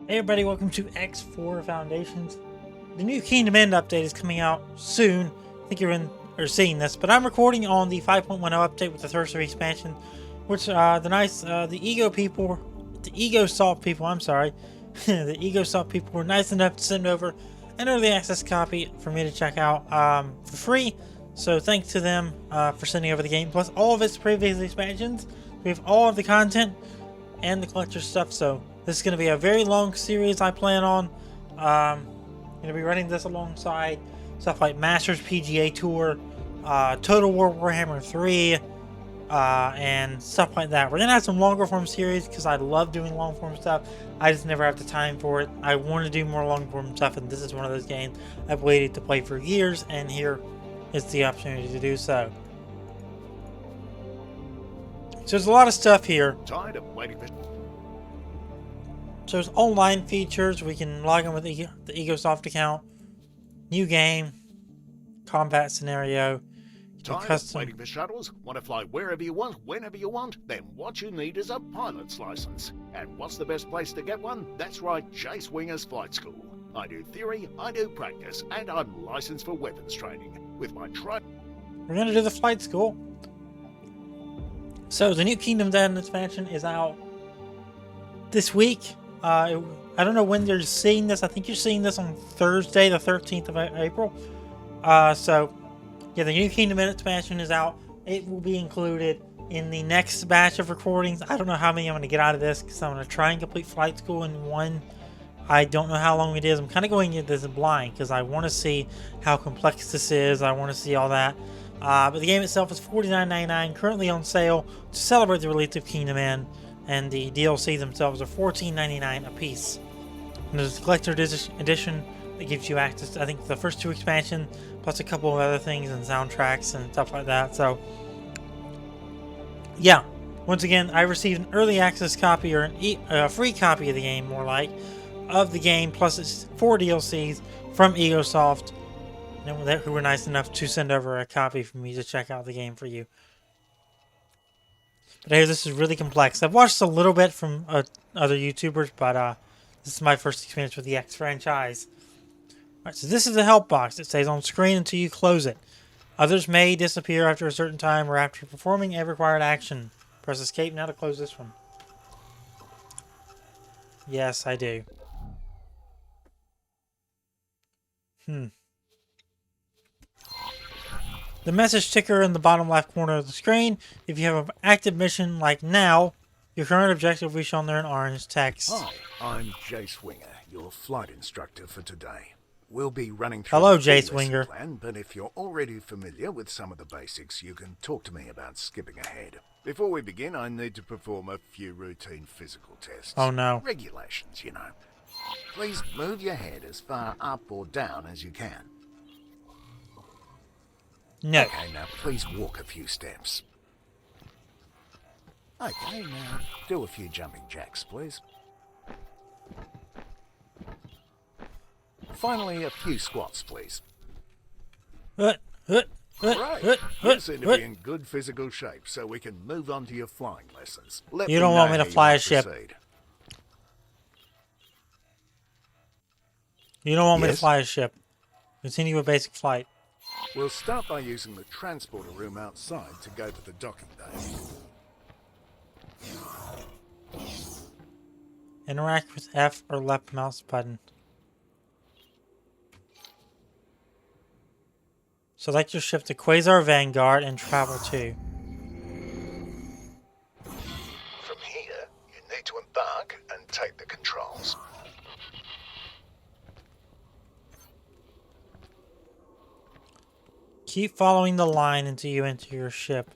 Hey everybody, welcome to X4 Foundations. The new Kingdom End update is coming out soon. I think you're in or seeing this, but I'm recording on the 5.10 update with the Thirster expansion, which the Ego Salt people, I'm sorry, the Ego Salt people were nice enough to send over an early access copy for me to check out for free. So thanks to them for sending over the game, plus all of its previous expansions. We have all of the content and the collector stuff, so this is going to be a very long series I plan on. Going to be running this alongside stuff like Masters PGA Tour, Total War Warhammer 3, and stuff like that. We're going to have some longer form series because I love doing long form stuff. I just never have the time for it. I want to do more long form stuff, and this is one of those games I've waited to play for years, and here is the opportunity to do so. So there's a lot of stuff here. Tired of waiting for... So there's online features. We can log in with the EgoSoft account. New game. Combat scenario. Tired of waiting for shuttles? Want to fly wherever you want, whenever you want? Then what you need is a pilot's license. And what's the best place to get one? That's right, Chase Winger's Flight School. I do theory, I do practice, and I'm licensed for weapons training. With my We're going to do the flight school. So the new Kingdom End expansion is out this week. I don't know when you're seeing this. I think you're seeing this on Thursday, the 13th of April. So, yeah, the new Kingdom End expansion is out. It will be included in the next batch of recordings. I don't know how many I'm going to get out of this because I'm going to try and complete flight school in one. I don't know how long it is. I'm kind of going into this blind because I want to see how complex this is. I want to see all that. But the game itself is $49.99, currently on sale to celebrate the release of Kingdom End. And the DLC themselves are $14.99 a piece. And there's a collector edition that gives you access to, I think, the first two expansions, plus a couple of other things and soundtracks and stuff like that. So, yeah. Once again, I received an early access copy, or a free copy of the game, more like, of the game, plus it's 4 DLCs from EgoSoft, who were nice enough to send over a copy for me to check out the game for you. But hey, this is really complex. I've watched a little bit from other YouTubers, but this is my first experience with the X franchise. Alright, so this is the help box. It stays on screen until you close it. Others may disappear after a certain time or after performing a required action. Press escape now to close this one. Yes, I do. The message ticker in the bottom left corner of the screen. If you have an active mission like now, your current objective will be shown there in orange text. Hi, I'm Jace Winger, your flight instructor for today. We'll be running through Hello, the full Jace lesson Winger. plan, but if you're already familiar with some of the basics, you can talk to me about skipping ahead. Before we begin, I need to perform a few routine physical tests. Oh no. Regulations, you know. Please move your head as far up or down as you can. No. Okay, now please walk a few steps. Okay, now do a few jumping jacks, please. Finally, a few squats, please. Right, you seem to be in good physical shape, so we can move on to your flying lessons. You don't want me to fly a ship. You don't want me to fly a ship. Continue with basic flight. We'll start by using the transporter room outside to go to the docking bay. Interact with F or left mouse button. Select your ship to Quasar Vanguard and travel to. From here, you need to embark and take the controls. Keep following the line until you enter your ship.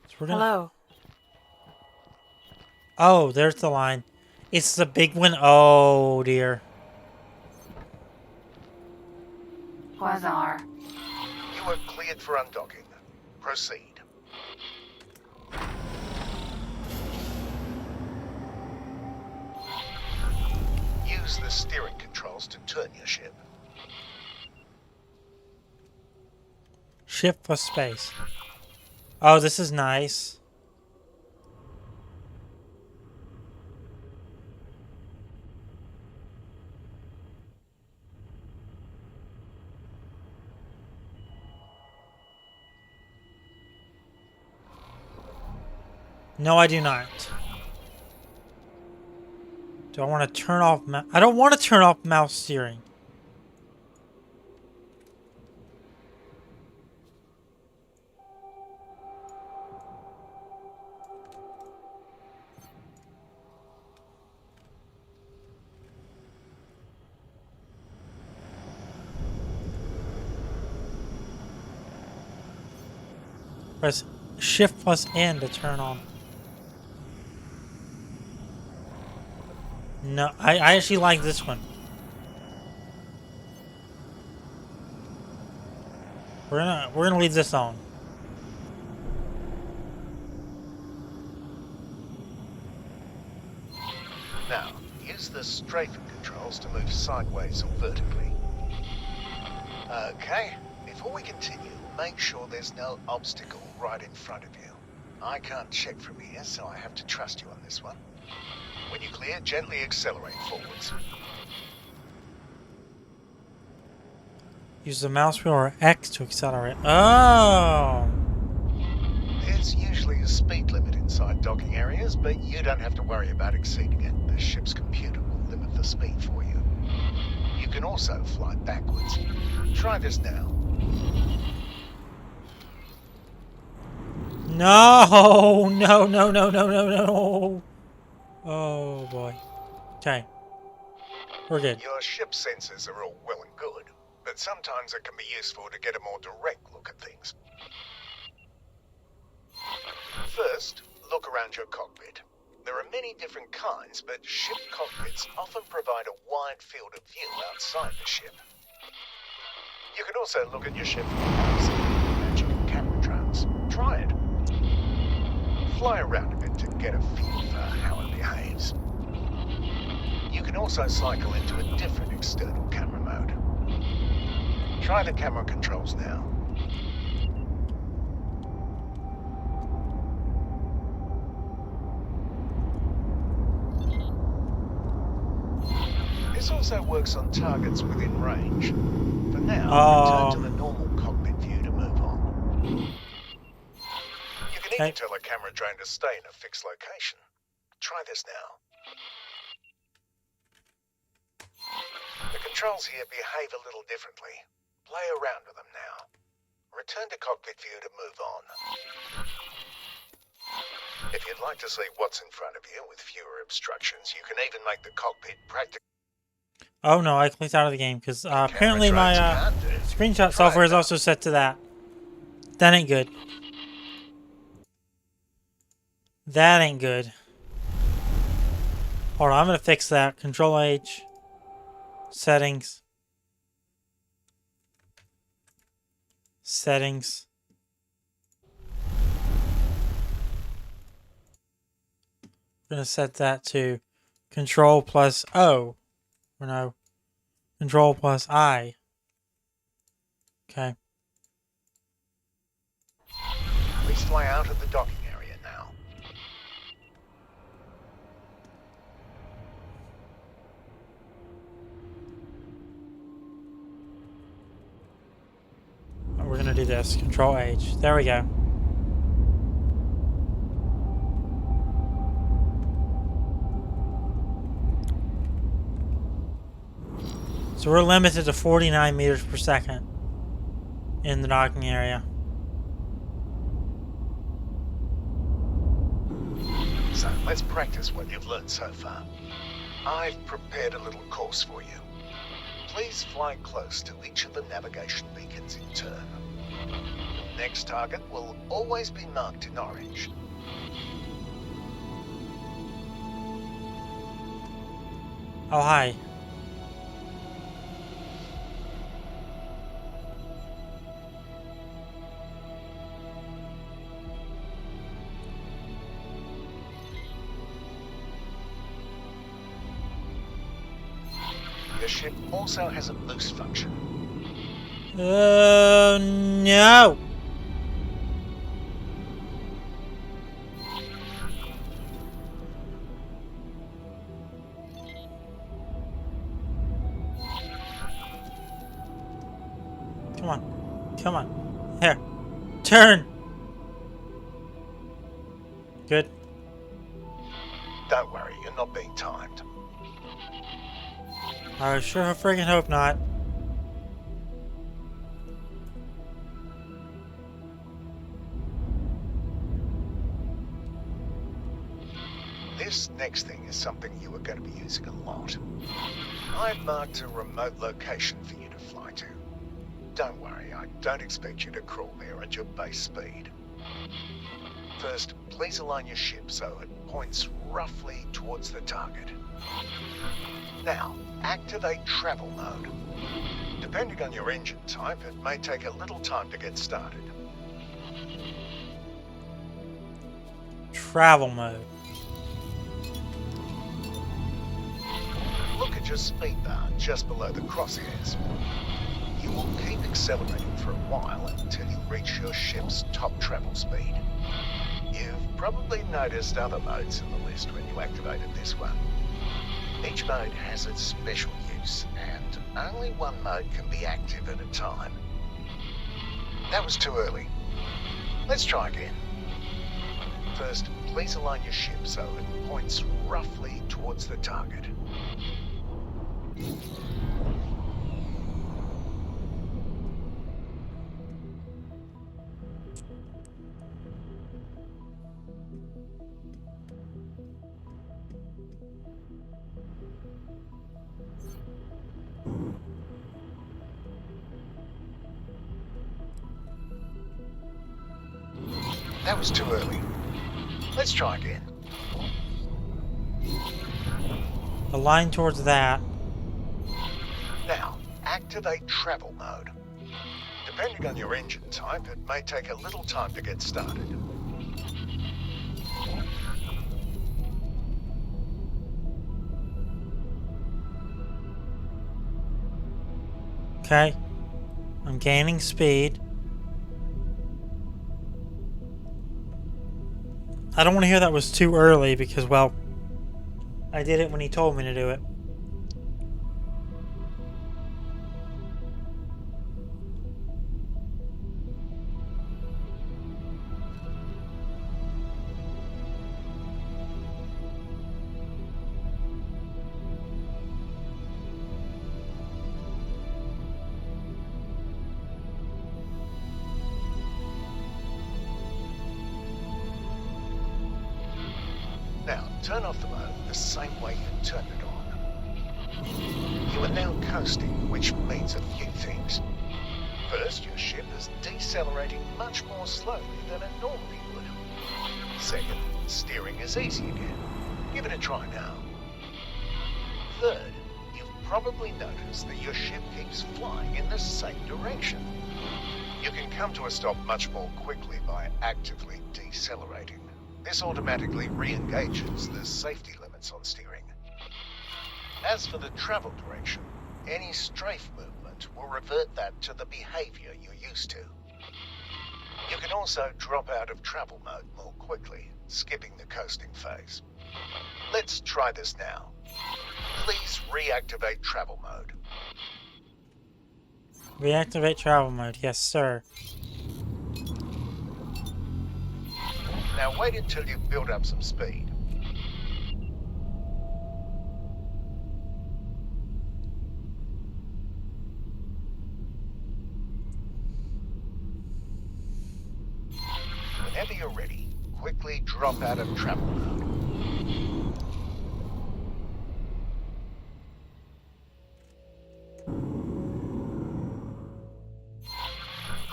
So Hello. Oh, there's the line. It's the big one. Oh, dear. Quasar. You are cleared for undocking. Proceed. Use the steering controls to turn your ship. Shift plus space. Oh, this is nice. No, I do not. Do I want to turn off I don't want to turn off mouse steering. Press Shift plus N to turn on. No, I actually like this one. We're gonna leave this on. Now, use the strafing controls to move sideways or vertically. Okay, before we continue, make sure there's no obstacle right in front of you. I can't check from here, so I have to trust you on this one. When you clear, gently accelerate forwards. Use the mouse wheel or X to accelerate. Oh! There's usually a speed limit inside docking areas, but you don't have to worry about exceeding it. The ship's computer will limit the speed for you. You can also fly backwards. Try this now. No! No, no, no, no, no, no! Oh boy. Okay. We're good. Your ship sensors are all well and good, but sometimes it can be useful to get a more direct look at things. First, look around your cockpit. There are many different kinds, but ship cockpits often provide a wide field of view outside the ship. You can also look at your ship from magic and camera trails. Try it. Fly around a bit to get a feel for how it behaves. You can also cycle into a different external camera mode. Try the camera controls now. This also works on targets within range. For now, return to the normal cockpit view to move on. You can even tell a camera drone to stay in a fixed location. Try this now. The controls here behave a little differently. Play around with them now. Return to cockpit view to move on. If you'd like to see what's in front of you with fewer obstructions, you can even make the cockpit practical. Oh no, I clicked out of the game because apparently my screenshot software is also set to that. That ain't good. That ain't good. Hold on, I'm gonna fix that. Control H. Settings. Settings. I'm gonna set that to Control plus O. Or no. Control plus I. Okay. Please fly out of the docking area now. We're gonna do this. Control H. There we go. So we're limited to 49 meters per second in the docking area. So let's practice what you've learned so far. I've prepared a little course for you. Please fly close to each of the navigation beacons in turn. The next target will always be marked in orange. Oh, hi. The ship also has a boost function. No. Come on. Come on. Here. Turn. Good. Don't worry, you're not being timed. I sure freaking hope not. This next thing is something you are going to be using a lot. I've marked a remote location for you to fly to. Don't worry, I don't expect you to crawl there at your base speed. First, please align your ship so it points roughly towards the target. Now, activate travel mode. Depending on your engine type, it may take a little time to get started. Travel mode. Look at your speed bar just below the crosshairs. You will keep accelerating for a while until you reach your ship's top travel speed. You've probably noticed other modes in the list when you activated this one. Each mode has its special use, and only one mode can be active at a time. That was too early. Let's try again. First, please align your ship so it points roughly towards the target. That was too early. Let's try again. Align towards that. Now, activate travel mode. Depending on your engine type, it may take a little time to get started. Okay. I'm gaining speed. I don't want to hear that was too early because, well, I did it when he told me to do it. Now, turn off the mode the same way you turned it on. You are now coasting, which means a few things. First, your ship is decelerating much more slowly than it normally would. Second, steering is easy again. Give it a try now. Third, you've probably noticed that your ship keeps flying in the same direction. You can come to a stop much more quickly by actively decelerating. This automatically re-engages the safety limits on steering. As for the travel direction, any strafe movement will revert that to the behavior you're used to. You can also drop out of travel mode more quickly, skipping the coasting phase. Let's try this now. Please reactivate travel mode. Reactivate travel mode. Yes, sir. Now wait until you've built up some speed. Whenever you're ready, quickly drop out of travel mode.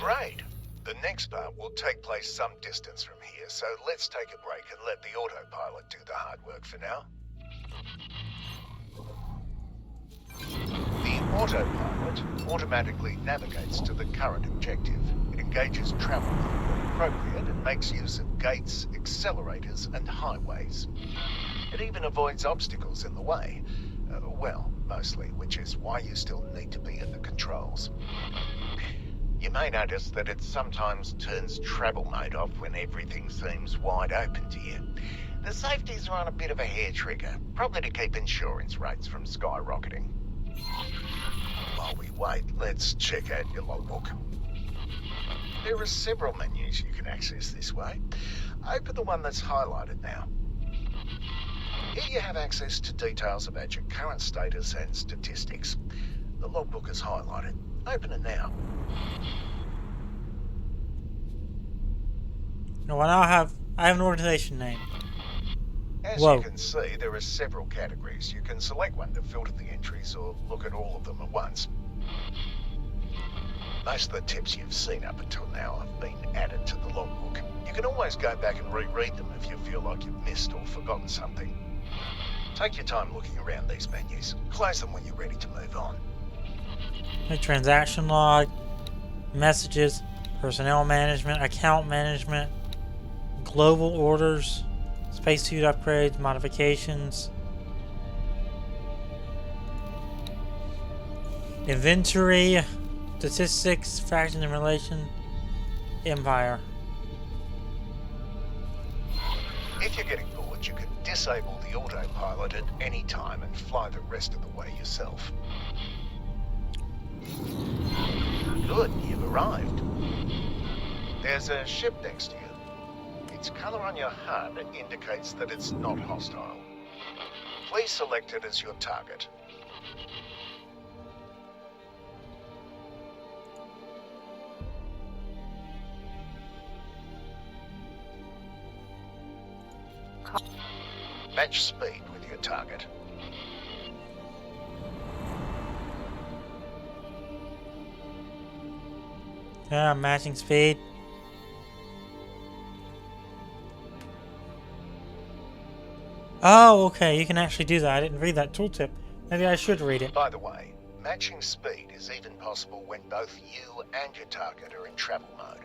Great. The next part will take place some distance from here, so let's take a break and let the autopilot do the hard work for now. The autopilot automatically navigates to the current objective. It engages travel when appropriate and makes use of gates, accelerators, and highways. It even avoids obstacles in the way. Well, mostly, which is why you still need to be in the controls. You may notice that it sometimes turns travel mode off when everything seems wide open to you. The safeties are on a bit of a hair trigger, probably to keep insurance rates from skyrocketing. While we wait, let's check out your logbook. There are several menus you can access this way. Open the one that's highlighted now. Here you have access to details about your current status and statistics. The logbook is highlighted. Open it now. No, I have an organization name. As Whoa. you can see, there are several categories. You can select one to filter the entries or look at all of them at once. Most of the tips you've seen up until now have been added to the logbook. You can always go back and reread them if you feel like you've missed or forgotten something. Take your time looking around these menus. Close them when you're ready to move on. A transaction log, messages, personnel management, account management, global orders, spacesuit upgrades, modifications, inventory, statistics, faction and relation, empire. If you're getting bored, you can disable the autopilot at any time and fly the rest of the way yourself. Good, you've arrived. There's a ship next to you. Its color on your HUD indicates that it's not hostile. Please select it as your target. Match speed with your target. Yeah, matching speed. Oh, okay, you can actually do that. I didn't read that tooltip. Maybe I should read it. By the way, matching speed is even possible when both you and your target are in travel mode.